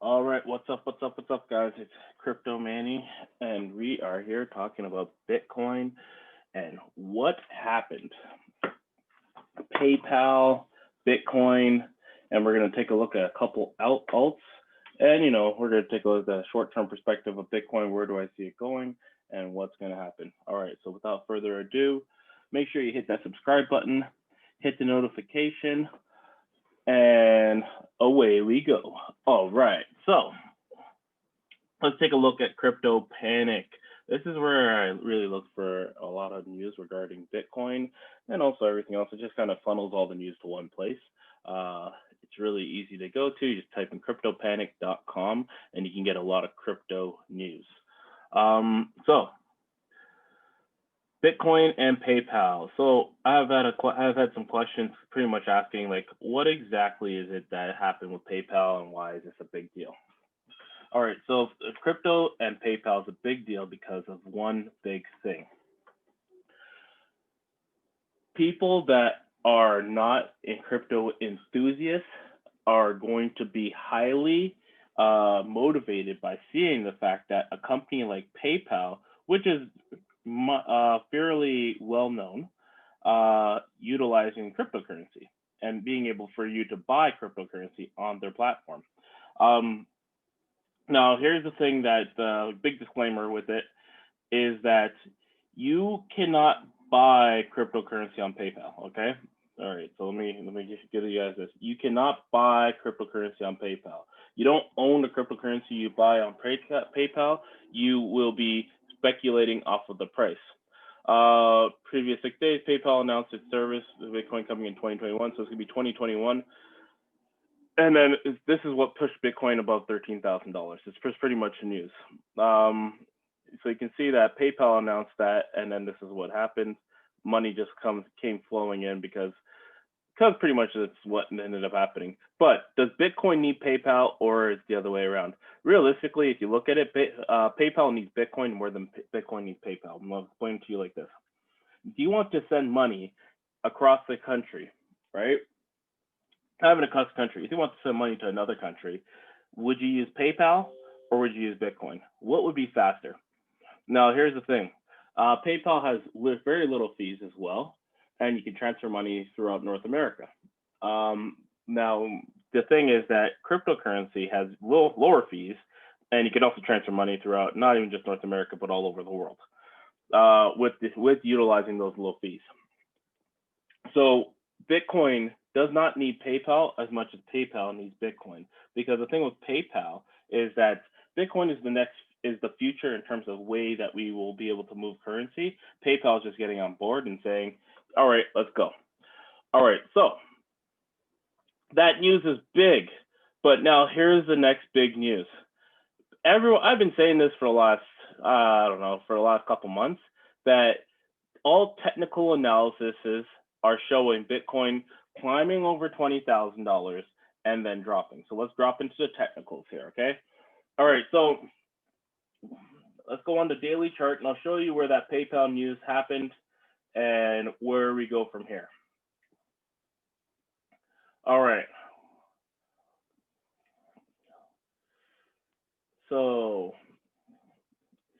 All right, what's up, guys? It's Crypto Manny, and we are here talking about Bitcoin and what happened. PayPal, Bitcoin, and we're going to take a look at a couple alts. And, we're going to take a look at the short-term perspective of Bitcoin. Where do I see it going and what's going to happen? All right, so without further ado, make sure you hit that subscribe button, hit the notification, and away we go. All right, so let's take a look at crypto panic. This is where I really look for a lot of news regarding Bitcoin and also everything else. It just kind of funnels all the news to one place. It's really easy to go to. You just type in cryptopanic.com and you can get a lot of crypto news. So Bitcoin and PayPal. So I've had some questions pretty much asking like, what exactly is it that happened with PayPal and why is this a big deal? All right, so crypto and PayPal is a big deal because of one big thing. People that are not in crypto enthusiasts are going to be highly motivated by seeing the fact that a company like PayPal, which is fairly well known, utilizing cryptocurrency and being able for you to buy cryptocurrency on their platform. Now, here's the thing that the big disclaimer with it is that you cannot buy cryptocurrency on PayPal. Okay. All right. So let me just give you guys this. You cannot buy cryptocurrency on PayPal. You don't own the cryptocurrency you buy on PayPal. You will be speculating off of the price. Previous 6 days, PayPal announced its service, the Bitcoin coming in 2021. So it's gonna be 2021. And then this is what pushed Bitcoin above $13,000. It's pretty much the news. So you can see that PayPal announced that, and then this is what happened. Money just came flowing in because pretty much that's what ended up happening. But does Bitcoin need PayPal, or is it the other way around? Realistically, if you look at it, PayPal needs Bitcoin more than Bitcoin needs PayPal. I'm going to explain to you like this. Do you want to send money across the country, right? Having a country, if you want to send money to another country, would you use PayPal or would you use Bitcoin? What would be faster? Now, here's the thing. PayPal has very little fees as well, and you can transfer money throughout North America. Now, the thing is that cryptocurrency has lower fees, and you can also transfer money throughout not even just North America, but all over the world with utilizing those low fees. So Bitcoin does not need PayPal as much as PayPal needs Bitcoin, because the thing with PayPal is that Bitcoin is the future in terms of way that we will be able to move currency. PayPal is just getting on board and saying, all right, let's go. All right, so that news is big, but now here's the next big news. I've been saying this for the last couple months, that all technical analyses are showing Bitcoin climbing over $20,000 and then dropping. So let's drop into the technicals here, okay? All right, so let's go on the daily chart and I'll show you where that PayPal news happened and where we go from here. All right. So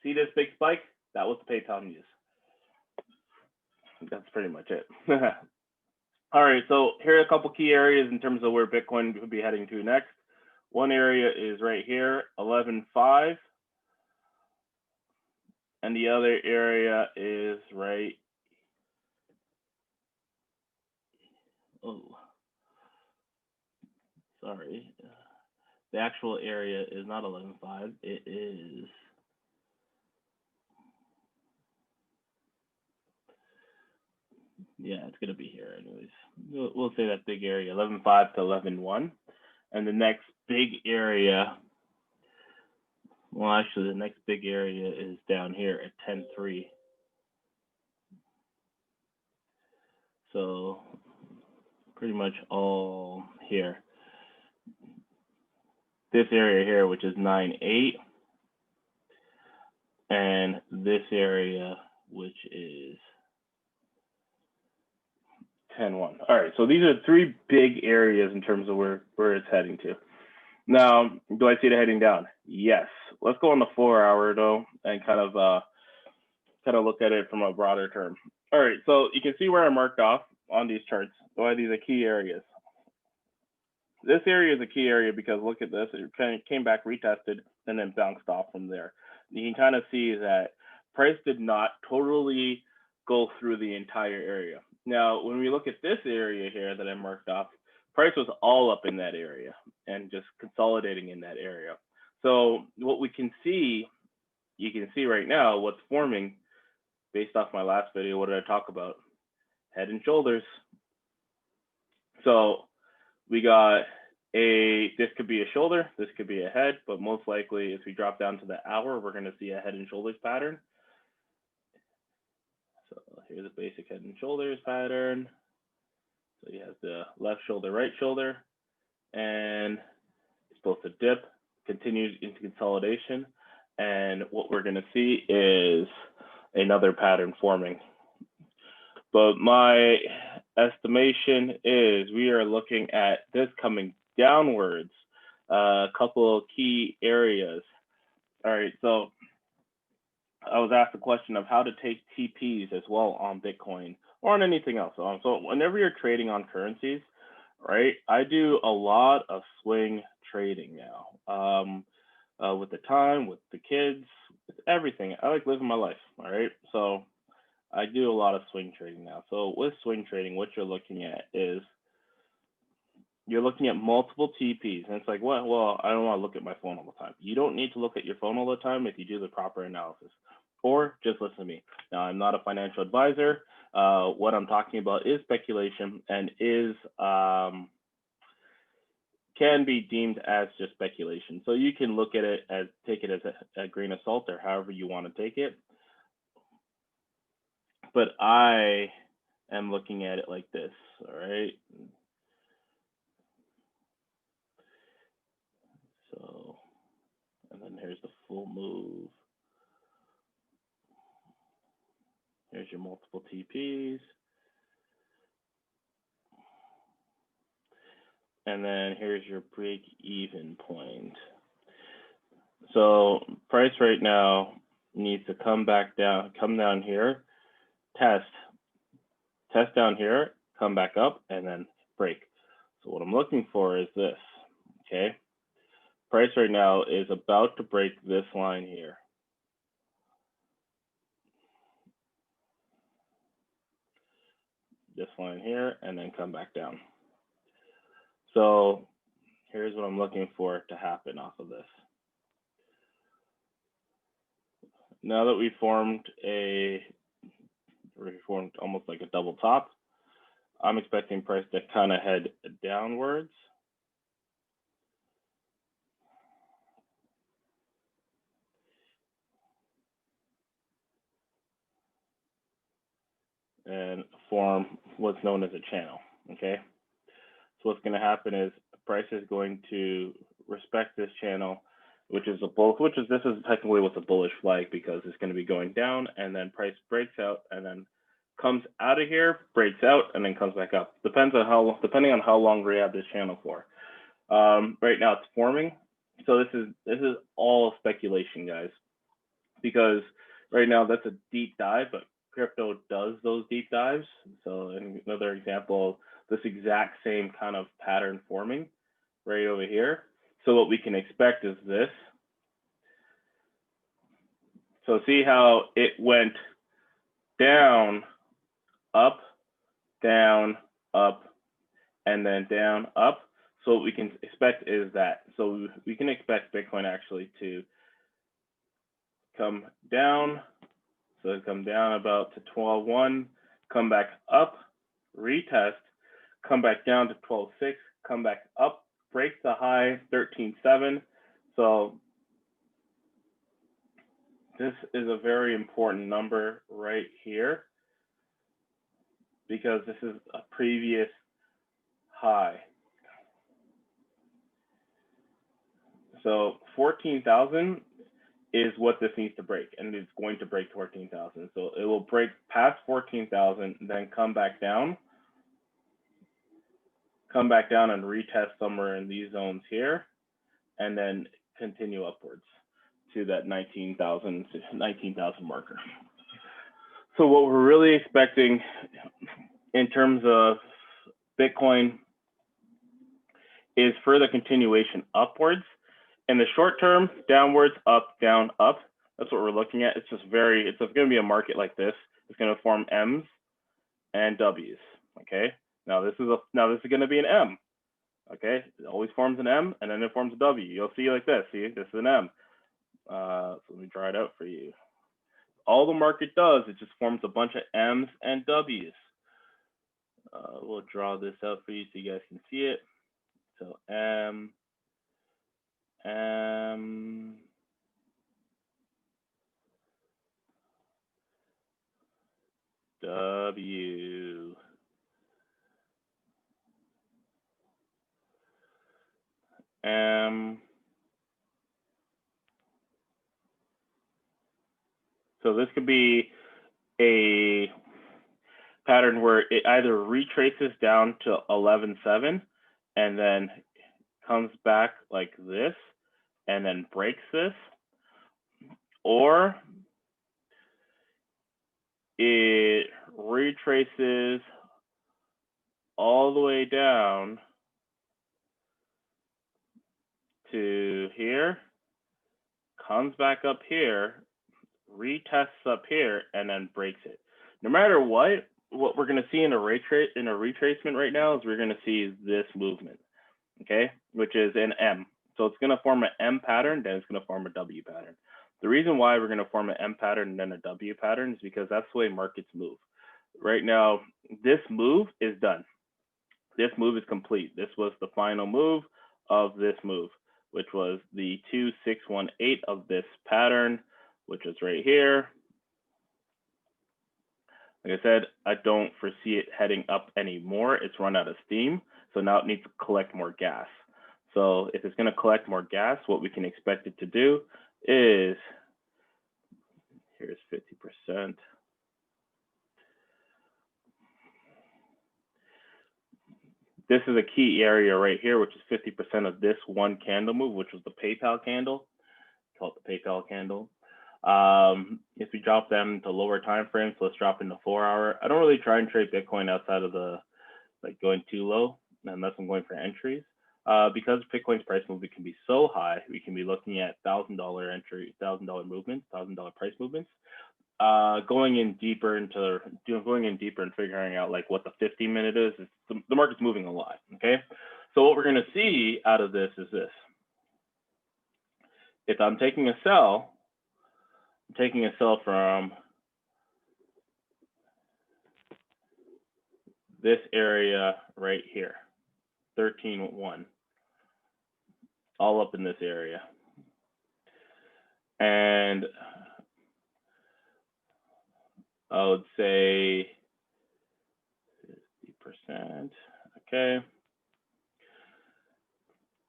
see this big spike? That was the PayPal news. That's pretty much it. All right, so here are a couple key areas in terms of where Bitcoin would be heading to next. One area is right here, 11.5. And the other area is right, sorry. The actual area is not 11.5, it is, yeah, it's gonna be here anyways. We'll say that big area, 11.5 to 11.1. And the next big area, well, actually the next big area is down here at 10.3. So pretty much all here. This area here, which is 9.8, and this area, which is and 1. All right, so these are 3 big areas in terms of where it's heading to. Now, do I see it heading down? Yes. Let's go on the 4-hour though, and kind of look at it from a broader term. All right, so you can see where I marked off on these charts. Why these are key areas. This area is a key area because look at this. It kind of came back, retested, and then bounced off from there. You can kind of see that price did not totally go through the entire area. Now, when we look at this area here that I marked off, price was all up in that area and just consolidating in that area. So what we can see, you can see right now what's forming based off my last video. What did I talk about? Head and shoulders. So we got this could be a shoulder, this could be a head, but most likely if we drop down to the hour, we're going to see a head and shoulders pattern. So here's a basic head and shoulders pattern. So you have the left shoulder, right shoulder, and it's supposed to dip, continues into consolidation. And what we're going to see is another pattern forming. But my estimation is we are looking at this coming downwards, a couple of key areas. All right, so I was asked the question of how to take TPs as well on Bitcoin or on anything else. So whenever you're trading on currencies, right, I do a lot of swing trading now. With the time, with the kids, with everything. I like living my life, all right? So I do a lot of swing trading now. So with swing trading, what you're looking at is you're looking at multiple TPs. And it's like, well, I don't want to look at my phone all the time. You don't need to look at your phone all the time if you do the proper analysis. Or just listen to me. Now, I'm not a financial advisor. What I'm talking about is speculation and can be deemed as just speculation. So you can look at it as, take it as a grain of salt or however you want to take it. But I am looking at it like this, all right? So, and then here's the full move. Here's your multiple TPs. And then here's your break even point. So price right now needs to come back down, come down here, test down here, come back up, and then break. So what I'm looking for is this, okay? Price right now is about to break this line here. This line here, and then come back down. So here's what I'm looking for to happen off of this. Now that we formed almost like a double top, I'm expecting price to kind of head downwards. And form what's known as a channel, okay? So what's gonna happen is price is going to respect this channel, which is this is technically what's a bullish flag because it's gonna be going down and then price breaks out and then comes out of here, breaks out, and then comes back up. Depending on how long we have this channel for. Right now it's forming. So this is all speculation, guys, because right now that's a deep dive, but crypto does those deep dives. So another example, this exact same kind of pattern forming right over here. So what we can expect is this. So see how it went down, up, and then down, up. So what we can expect is that. So we can expect Bitcoin actually to come down. So come down about to 12.1, come back up, retest, come back down to 12.6, come back up, break the high 13.7. So this is a very important number right here because this is a previous high. So 14,000 is what this needs to break, and it's going to break 14,000. So it will break past 14,000, then come back down, come back down and retest somewhere in these zones here, and then continue upwards to that 19,000 marker. So what we're really expecting in terms of Bitcoin is further continuation upwards. In the short term, downwards, up, down, up. That's what we're looking at. It's going to be a market like this. It's going to form M's and W's. Okay. Now this is going to be an M. Okay. It always forms an M and then it forms a W. You'll see like this. See, this is an M. So let me draw it out for you. All the market does, it just forms a bunch of M's and W's. We'll draw this out for you so you guys can see it. So M, W, M. So this could be a pattern where it either retraces down to 11.7 and then comes back like this and then breaks this, or it retraces all the way down to here, comes back up here, retests up here, and then breaks it. No matter what we're going to see in a retracement right now is we're going to see this movement, okay, which is an M. So it's going to form an M pattern, then it's going to form a W pattern. The reason why we're going to form an M pattern and then a W pattern is because that's the way markets move. Right now, this move is done. This move is complete. This was the final move of this move, which was the 2618 of this pattern, which is right here. Like I said, I don't foresee it heading up anymore. It's run out of steam. So now it needs to collect more gas. So if it's going to collect more gas, what we can expect it to do is, here's 50%. This is a key area right here, which is 50% of this one candle move, which was the PayPal candle. Call it the PayPal candle. If we drop them to lower time frames, let's drop into 4 hour. I don't really try and trade Bitcoin outside of the going too low, unless I'm going for entries. Because Bitcoin's price movement can be so high, we can be looking at $1,000 entry, $1,000 movements, $1,000 price movements. Going in deeper and figuring out like what the 50-minute is the market's moving a lot. Okay, so what we're going to see out of this is this. If I'm taking a sell, from this area right here, 13.1, all up in this area. And I would say 50%, okay.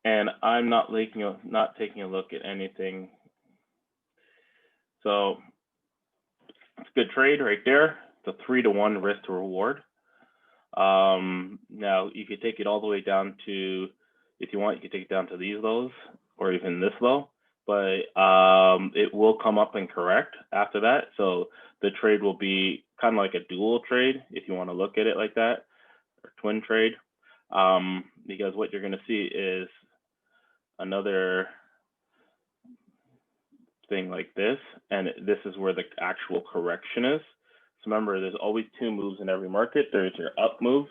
And I'm not taking a look at anything. So it's a good trade right there. It's a 3-to-1 risk to reward. Now you could take it all the way down to, if you want, you could take it down to these lows or even this low, but it will come up and correct after that. So the trade will be kind of like a dual trade, if you want to look at it like that, or twin trade, because what you're going to see is another thing like this, and this is where the actual correction is. So remember, there's always two moves in every market. There's your up move,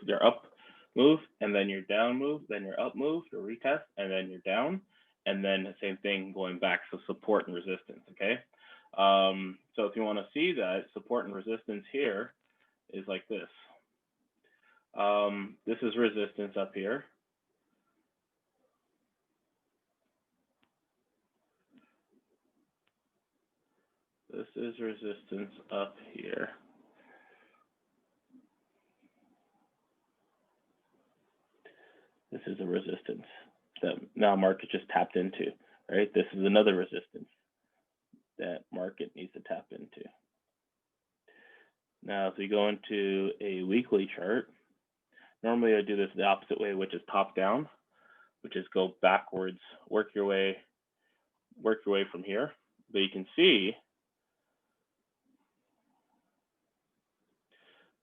and then your down move, then your up move, your retest, and then your down, and then the same thing going back, so support and resistance, okay? So if you want to see that, support and resistance here is like this. This is resistance up here. This is resistance up here. This is a resistance that now market just tapped into, right? This is another resistance that market needs to tap into. Now, if we go into a weekly chart, Normally I do this the opposite way, which is top down, which is go backwards, work your way from here. But you can see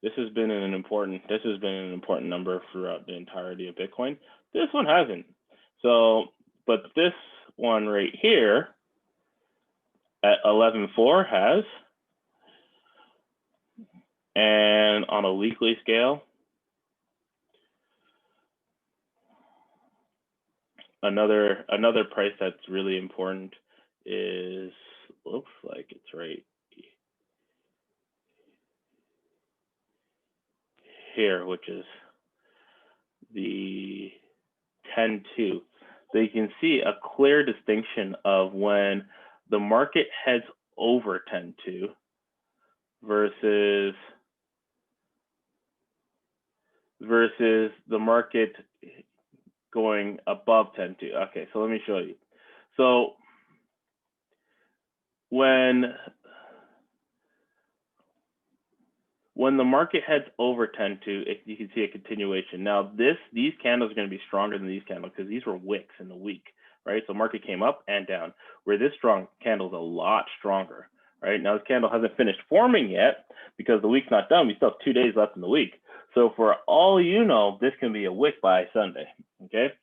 this has been an important number throughout the entirety of Bitcoin. This one hasn't. So, but this one right here at 11.4 has, and on a weekly scale, another price that's really important is, looks like it's right here, which is the 10.2. So you can see a clear distinction of when the market heads over 10.2 versus the market going above 10.2. Okay, so let me show you. So when the market heads over 10.2, you can see a continuation. Now these candles are going to be stronger than these candles because these were wicks in the week, right? So market came up and down, where this strong candle is a lot stronger, right? Now this candle hasn't finished forming yet because the week's not done. We still have 2 days left in the week. So for all you know, this can be a wick by Sunday, okay?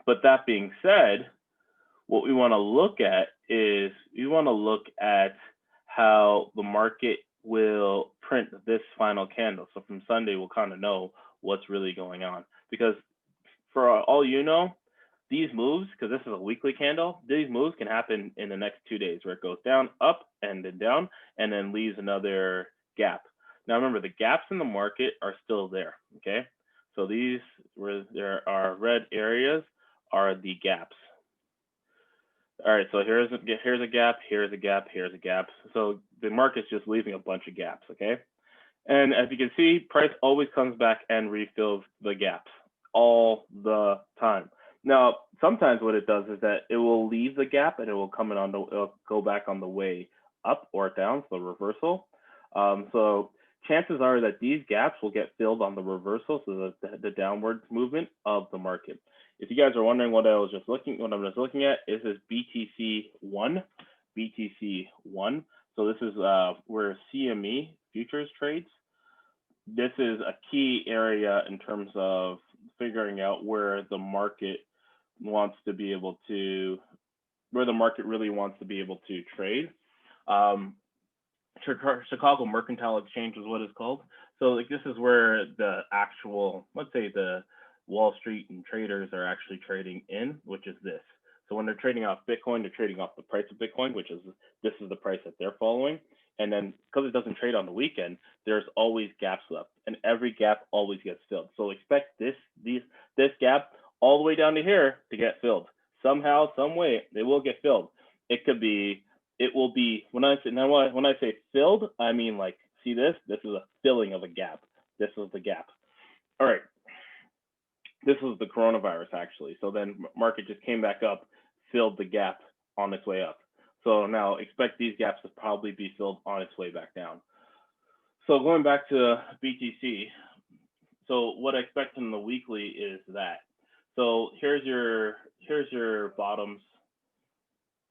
But that being said, what we want to look at is how the market will print this final candle. So from Sunday, we'll kind of know what's really going on. Because for all you know, these moves, because this is a weekly candle, these moves can happen in the next 2 days where it goes down, up, and then down, and then leaves another gap. Now remember, the gaps in the market are still there, okay? So these, where there are red areas, are the gaps. All right, so here's a gap, here's a gap, here's a gap. So the market's just leaving a bunch of gaps, okay? And as you can see, price always comes back and refills the gaps all the time. Now, sometimes what it does is that it will leave the gap and it will come in on it'll go back on the way up or down, so reversal. So chances are that these gaps will get filled on the reversal, so the downward movement of the market. If you guys are wondering what I was looking at, is this BTC1. So this is where CME futures trades. This is a key area in terms of figuring out where the market wants to be able to, where the market really wants to be able to trade. Chicago Mercantile Exchange is what it's called. So like this is where the actual, let's say the Wall Street and traders are actually trading in, which is this. So when they're trading off Bitcoin, they're trading off the price of Bitcoin, which is, this is the price that they're following. And then because it doesn't trade on the weekend, there's always gaps left, and every gap always gets filled. So expect this gap all the way down to here to get filled. Somehow, some way, it will get filled. It will be, when I say filled, I mean like, see this? This is a filling of a gap. This is the gap. All right. This was the coronavirus actually. So then market just came back up, filled the gap on its way up. So now expect these gaps to probably be filled on its way back down. So going back to BTC, so what I expect in the weekly is that. So here's your bottoms.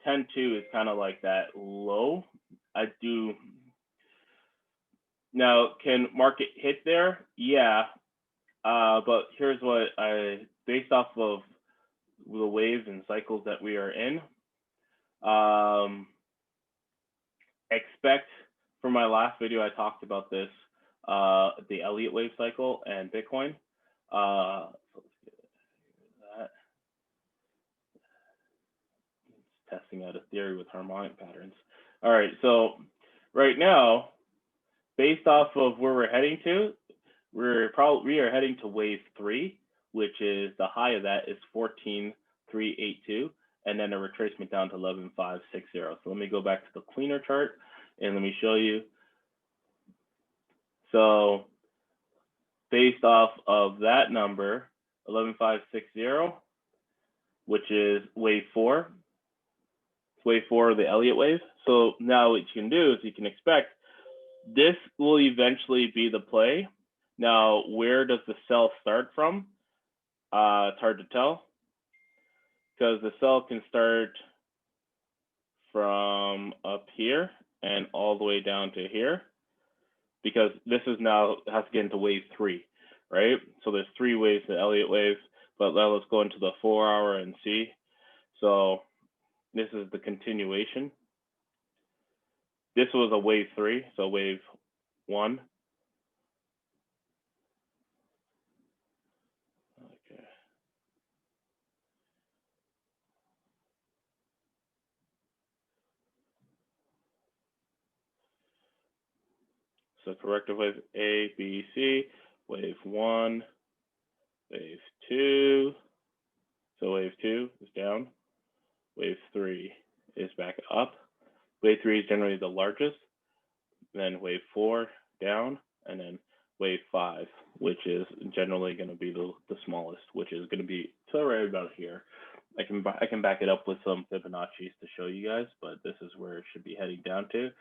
10.2 is kind of like that low. Now, can market hit there? Yeah. But here's what based off of the waves and cycles that we are in, expect, for my last video, I talked about this, the Elliott wave cycle and Bitcoin. So let's get that. It's testing out a theory with harmonic patterns. All right, so right now, based off of where we're heading to, we are heading to wave 3, which is the high of that is 14,382, and then a retracement down to 11,560. So let me go back to the cleaner chart and let me show you. So based off of that number, 11,560, which is wave 4, wave 4 of the Elliott wave. So now what you can do is you can expect this will eventually be the play Now, where does the sell start from? It's hard to tell because the sell can start from up here and all the way down to here, because this is now has to get into wave 3, right? So there's 3 waves, the Elliott waves, but now let's go into the 4-hour and see. So this is the continuation. This was a wave 3, so wave 1. Okay. So corrective wave A, B, C, wave 1, wave 2. So wave 2 is down. Wave 3 is back up. Wave 3 is generally the largest. Then wave 4 down, and then wave 5, which is generally going to be the smallest, which is going to be so right about here. I can back it up with some Fibonacci's to show you guys, but this is where it should be heading down to.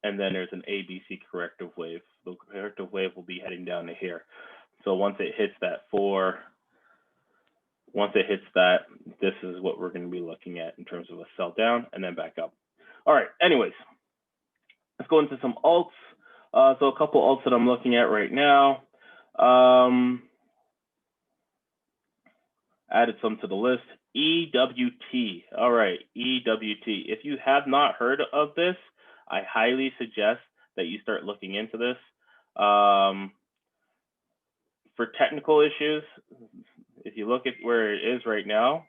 And then there's an ABC corrective wave. The corrective wave will be heading down to here. So once it hits that 4, once it hits that, this is what we're going to be looking at in terms of a sell down and then back up. All right, anyways, let's go into some alts. So a couple alts that I'm looking at right now. Added some to the list. EWT. All right, EWT. If you have not heard of this, I highly suggest that you start looking into this. For technical issues, if you look at where it is right now,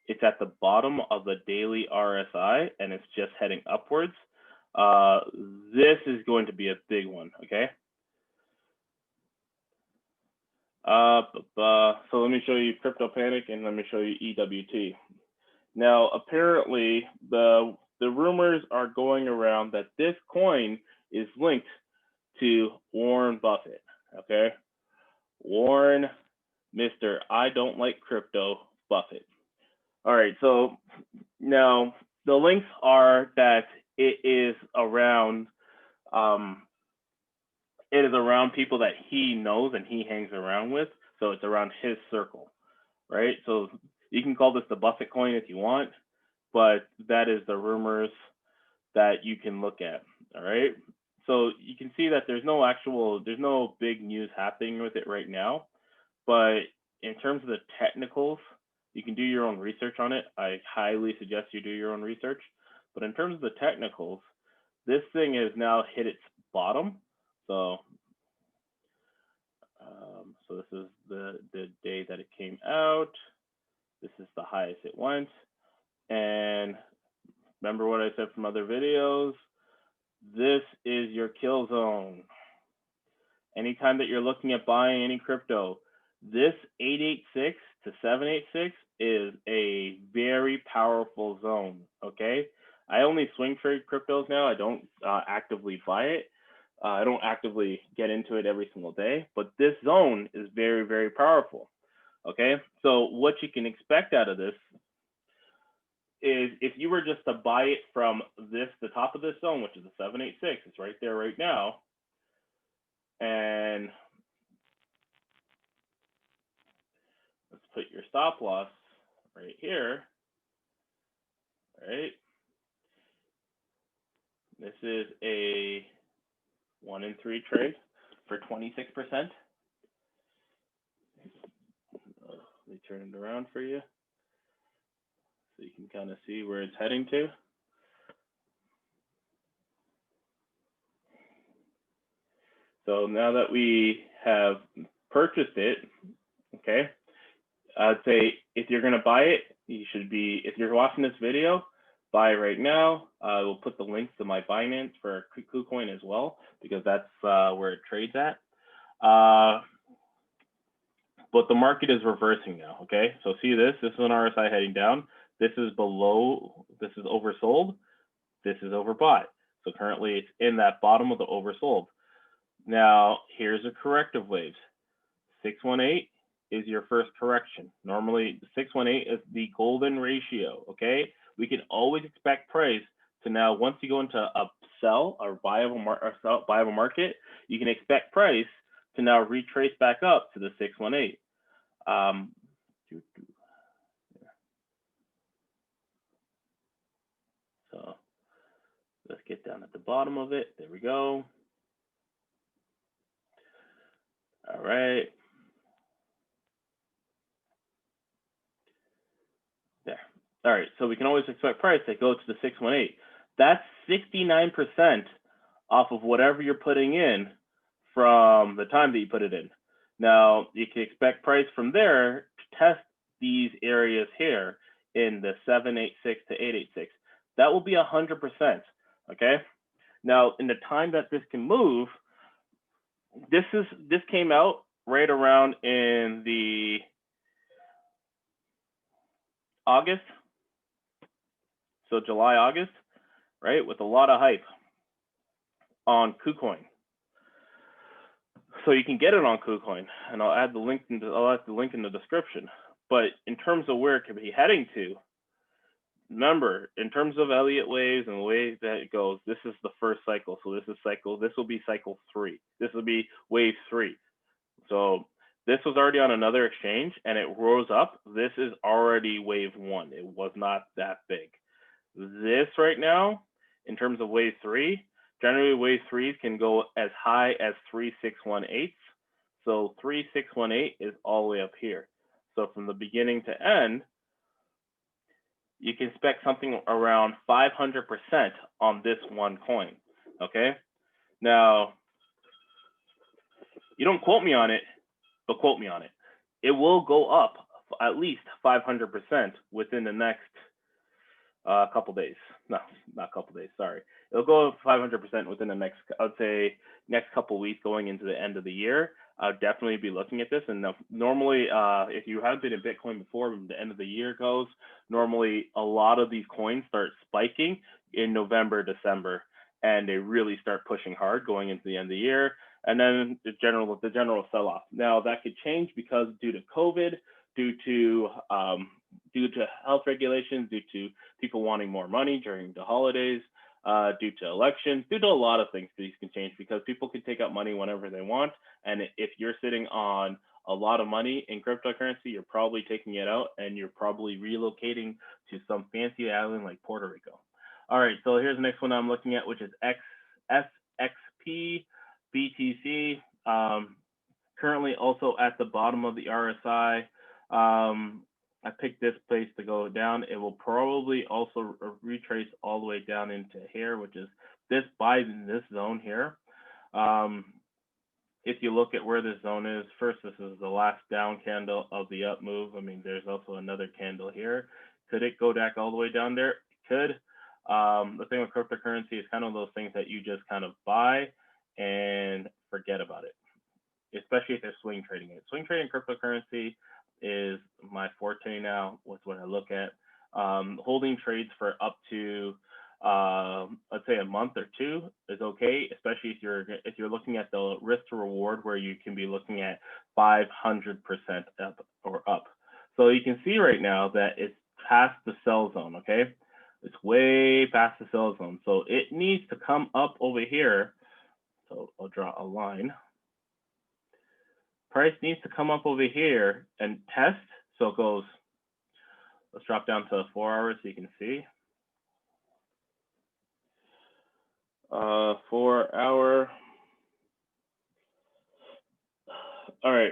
it's at the bottom of the daily RSI and it's just heading upwards. This is going to be a big one, okay? So let me show you Crypto Panic and let me show you EWT. Now, apparently, the rumors are going around that this coin is linked to Warren Buffett, okay? Warren, Mr. I don't like crypto Buffett. All right, so now the links are that it is around people that he knows and he hangs around with. So it's around his circle, right? So you can call this the Buffett coin if you want, but that is the rumors that you can look at, all right? So you can see that there's no big news happening with it right now, but in terms of the technicals, you can do your own research on it. I highly suggest you do your own research. But in terms of the technicals, this thing has now hit its bottom. So this is the day that it came out. This is the highest it went. And remember what I said from other videos, this is your kill zone. Anytime that you're looking at buying any crypto, this 886 to 786 is a very powerful zone, okay? I only swing trade cryptos now. I don't actively buy it. I don't actively get into it every single day, but this zone is very, very powerful, okay? So what you can expect out of this is if you were just to buy it from the top of this zone, which is the 786, it's right there right now, and let's put your stop loss right here, right? This is a 1 in 3 trade for 26%. Let me turn it around for you so you can kind of see where it's heading to. So now that we have purchased it, okay, I'd say if you're going to buy it, you should be, if you're watching this video, buy right now. We'll put the links to my Binance for KuCoin as well, because that's where it trades at. But the market is reversing now, okay? So see this is an RSI heading down. This is below, this is oversold. This is overbought. So currently it's in that bottom of the oversold. Now, here's a corrective wave. 618 is your first correction. Normally, 618 is the golden ratio, okay? We can always expect price to now, once you go into a sell or buy of a market, you can expect price to now retrace back up to the 618. So let's get down at the bottom of it. There we go. All right. There. All right. So we can always expect price to go to the 618. That's 69% off of whatever you're putting in from the time that you put it in. Now, you can expect price from there to test these areas here in the 786 to 886. That will be 100%, okay? Now, in the time that this can move, this came out right around in the August, so July, August, right, with a lot of hype on KuCoin. So you can get it on KuCoin, and I'll add the link in the description. But in terms of where it could be heading to, remember, in terms of Elliott waves and the way that it goes, this is the first cycle. So this will be cycle 3. This will be wave 3. So this was already on another exchange and it rose up. This is already wave 1. It was not that big. This right now, in terms of wave 3, generally wave 3s can go as high as 3618. So 3618 is all the way up here. So from the beginning to end, you can expect something around 500% on this one coin, okay? Now, you don't quote me on it, but quote me on it. It will go up at least 500% within the next couple days. No, not couple days, sorry. It'll go up 500% within the next, I would say, next couple weeks going into the end of the year. I'll definitely be looking at this. And normally, if you haven't been in Bitcoin before, when the end of the year goes, normally a lot of these coins start spiking in November, December, and they really start pushing hard going into the end of the year. And then the general sell-off. Now that could change because due to COVID, due to health regulations, due to people wanting more money during the holidays, due to elections, due to a lot of things, these can change because people can take out money whenever they want. And if you're sitting on a lot of money in cryptocurrency, you're probably taking it out and you're probably relocating to some fancy island like Puerto Rico. All right, so here's the next one I'm looking at, which is SXP BTC. Currently also at the bottom of the RSI. I picked this place to go down. It will probably also retrace all the way down into here, which is this in this zone here. If you look at where this zone is, first, this is the last down candle of the up move. I mean, there's also another candle here. Could it go back all the way down there? It could. The thing with cryptocurrency is kind of those things that you just kind of buy and forget about it, especially if they're swing trading it. Swing trading cryptocurrency is my forte now. What's what I look at. Holding trades for up to let's say a month or two is okay, especially if you're looking at the risk to reward where you can be looking at 500% up or up. So you can see right now that it's past the sell zone. Okay, it's way past the sell zone, so it needs to come up over here. So I'll draw a line. Price needs to come up over here and test. So it goes, let's drop down to 4 hours so you can see. 4 hour. All right.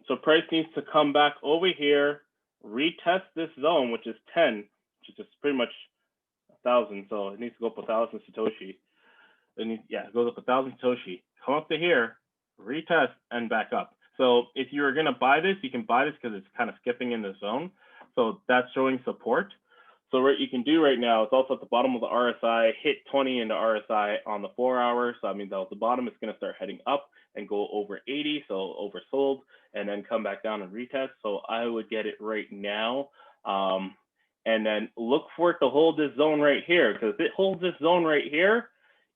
So price needs to come back over here, retest this zone, which is 10, which is just pretty much 1,000. So it needs to go up 1,000 Satoshi. Yeah, it goes up 1,000 Satoshi. Come up to here, retest, and back up. So if you're going to buy this, you can buy this because it's kind of skipping in the zone. So that's showing support. So what you can do right now, it's also at the bottom of the RSI, hit 20 in the RSI on the 4 hours. So I mean, at the bottom, it's going to start heading up and go over 80, so oversold, and then come back down and retest. So I would get it right now. And then look for it to hold this zone right here, because if it holds this zone right here,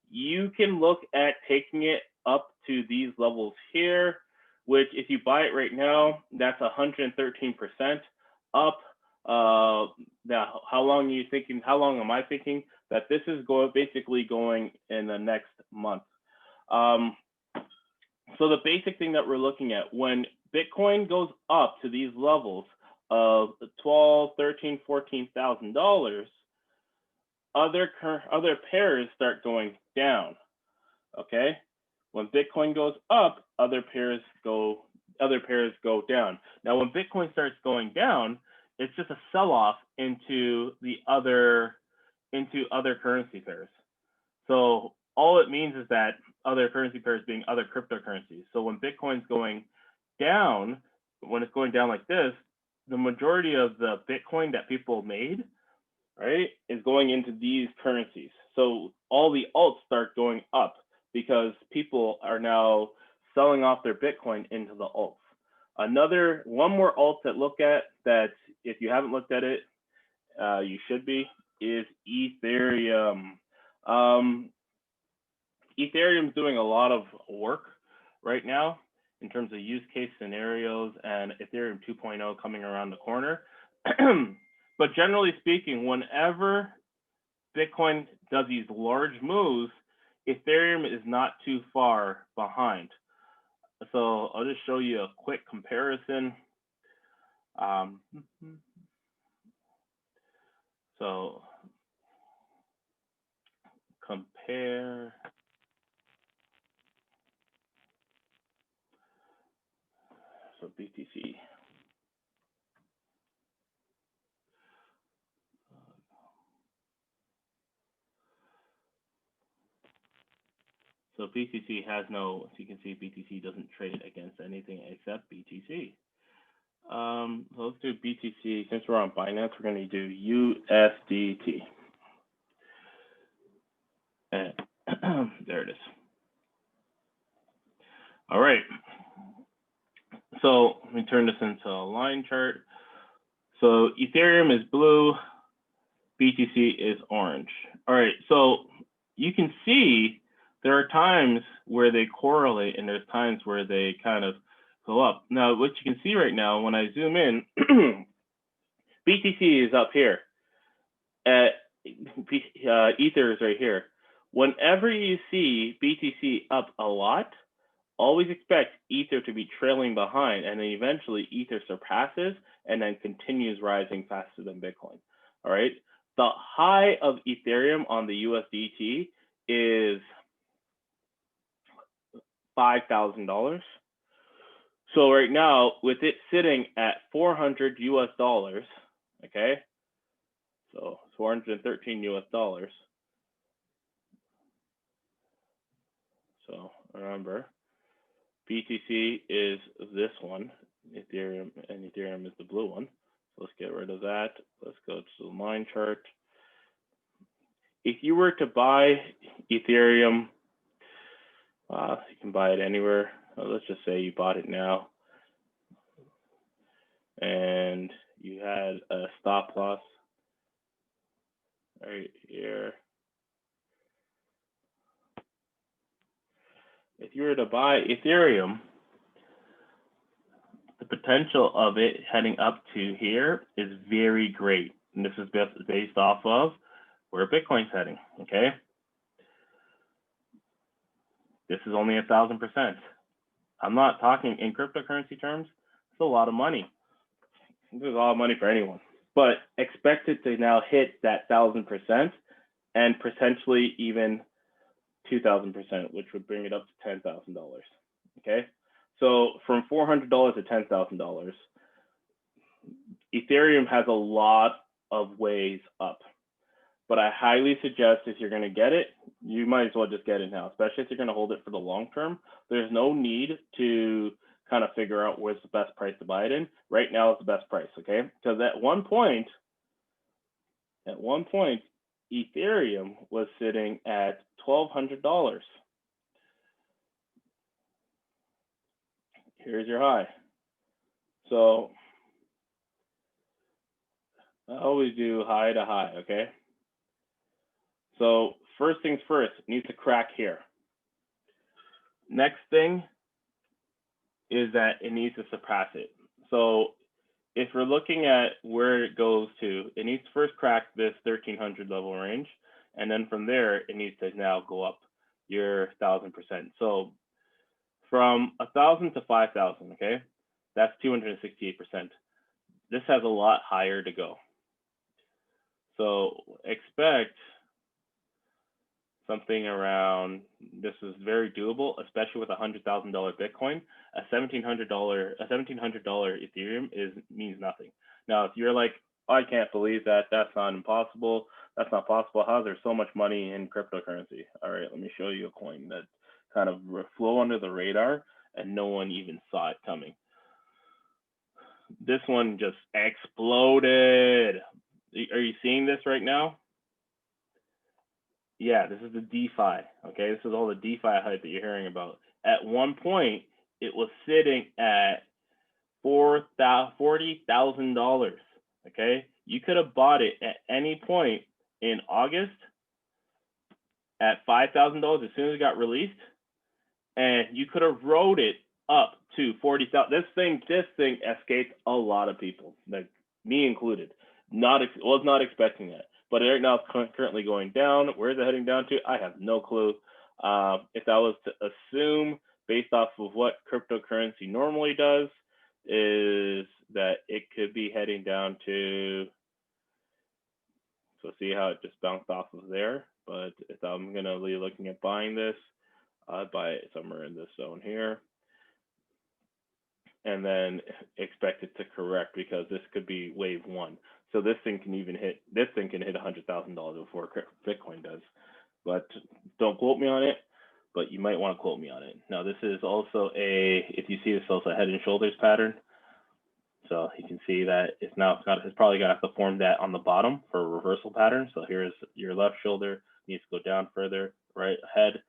you can look at taking it up to these levels here, which if you buy it right now, that's 113% up. Now, how long are you thinking? How long am I thinking that this is basically going in the next month? So the basic thing that we're looking at, when Bitcoin goes up to these levels of $12,000, $13,000, $14,000, other pairs start going down. Okay, when Bitcoin goes up, other pairs go down. Now, when Bitcoin starts going down, it's just a sell-off into other currency pairs. So all it means is that other currency pairs being other cryptocurrencies. So when Bitcoin's going down, when it's going down like this, the majority of the Bitcoin that people made, right, is going into these currencies. So all the alts start going up because people are now selling off their Bitcoin into the alts. One more alt to look at that, if you haven't looked at it, you should be, is Ethereum. Ethereum's doing a lot of work right now in terms of use case scenarios, and Ethereum 2.0 coming around the corner. But generally speaking, whenever Bitcoin does these large moves, Ethereum is not too far behind. So I'll just show you a quick comparison. So compare. So BTC. So BTC has no, as you can see, BTC doesn't trade against anything except BTC. So let's do BTC. Since we're on Binance, we're going to do USDT. And there it is. All right. So let me turn this into a line chart. So Ethereum is blue, BTC is orange. All right. So you can see there are times where they correlate and there's times where they kind of go up. Now, what you can see right now, when I zoom in, BTC is up here. Ether is right here. Whenever you see BTC up a lot, always expect Ether to be trailing behind, and then eventually Ether surpasses and then continues rising faster than Bitcoin. All right. The high of Ethereum on the USDT is $5,000. So right now, with it sitting at 400 US dollars, okay, so 413 US dollars. So remember, BTC is this one, Ethereum, and Ethereum is the blue one. So let's get rid of that. Let's go to the line chart. If you were to buy Ethereum, you can buy it anywhere. Let's just say you bought it now, and you had a stop loss right here. If you were to buy Ethereum, the potential of it heading up to here is very great. And this is based off of where Bitcoin's heading, okay? This is only 1,000%. I'm not talking in cryptocurrency terms. It's a lot of money. There's a lot of money for anyone. But expect it to now hit that 1,000% and potentially even 2,000%, which would bring it up to $10,000, okay? So from $400 to $10,000, Ethereum has a lot of ways up. But I highly suggest if you're going to get it, you might as well just get it now, especially if you're going to hold it for the long term. There's no need to kind of figure out where's the best price to buy it in. Right now is the best price, okay? Because at one point, Ethereum was sitting at $1,200. Here's your high. So I always do high to high, okay? So first things first, it needs to crack here. Next thing is that it needs to surpass it. So if we're looking at where it goes to, it needs to first crack this 1,300 level range. And then from there, it needs to now go up your 1,000%. So from 1,000 to 5,000, okay? That's 268%. This has a lot higher to go. So expect something around, this is very doable, especially with $100,000 Bitcoin. A $1,700 Ethereum means nothing. Now, if you're like, I can't believe that, that's not impossible, that's not possible, how is there so much money in cryptocurrency? All right, let me show you a coin that kind of flew under the radar and no one even saw it coming. This one just exploded. Are you seeing this right now? Yeah, this is the DeFi, okay? This is all the DeFi hype that you're hearing about. At one point, it was sitting at $40,000, okay? You could have bought it at any point in August at $5,000 as soon as it got released, and you could have rode it up to 40,000. This thing escaped a lot of people, like me included. Was not expecting that. But right now it's currently going down. Where is it heading down to? I have no clue. If I was to assume based off of what cryptocurrency normally does, is that it could be heading down to, so see how it just bounced off of there. But if I'm gonna be looking at buying this, I'd buy it somewhere in this zone here. And then expect it to correct because this could be wave one. So this thing can hit $100,000 before Bitcoin does. But don't quote me on it, but you might want to quote me on it. Now this is also if you see this, also a head and shoulders pattern. So you can see that it's probably gonna have to form that on the bottom for a reversal pattern. So here's your left shoulder, needs to go down further, right head,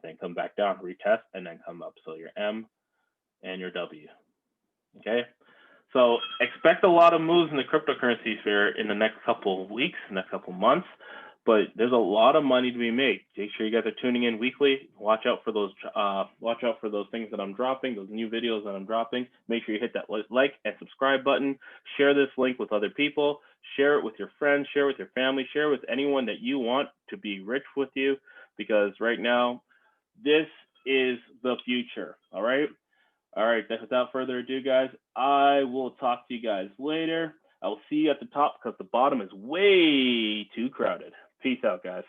then come back down, retest, and then come up. So your M and your W. Okay, so expect a lot of moves in the cryptocurrency sphere in the next couple of weeks, next couple of months, but there's a lot of money to be made. Make sure you guys are tuning in weekly. Watch out for those things that I'm dropping, those new videos that I'm dropping. Make sure you hit that like and subscribe button. Share this link with other people. Share it with your friends. Share it with your family. Share it with anyone that you want to be rich with you, because right now, this is the future. All right. All right, without further ado, guys, I will talk to you guys later. I will see you at the top because the bottom is way too crowded. Peace out, guys.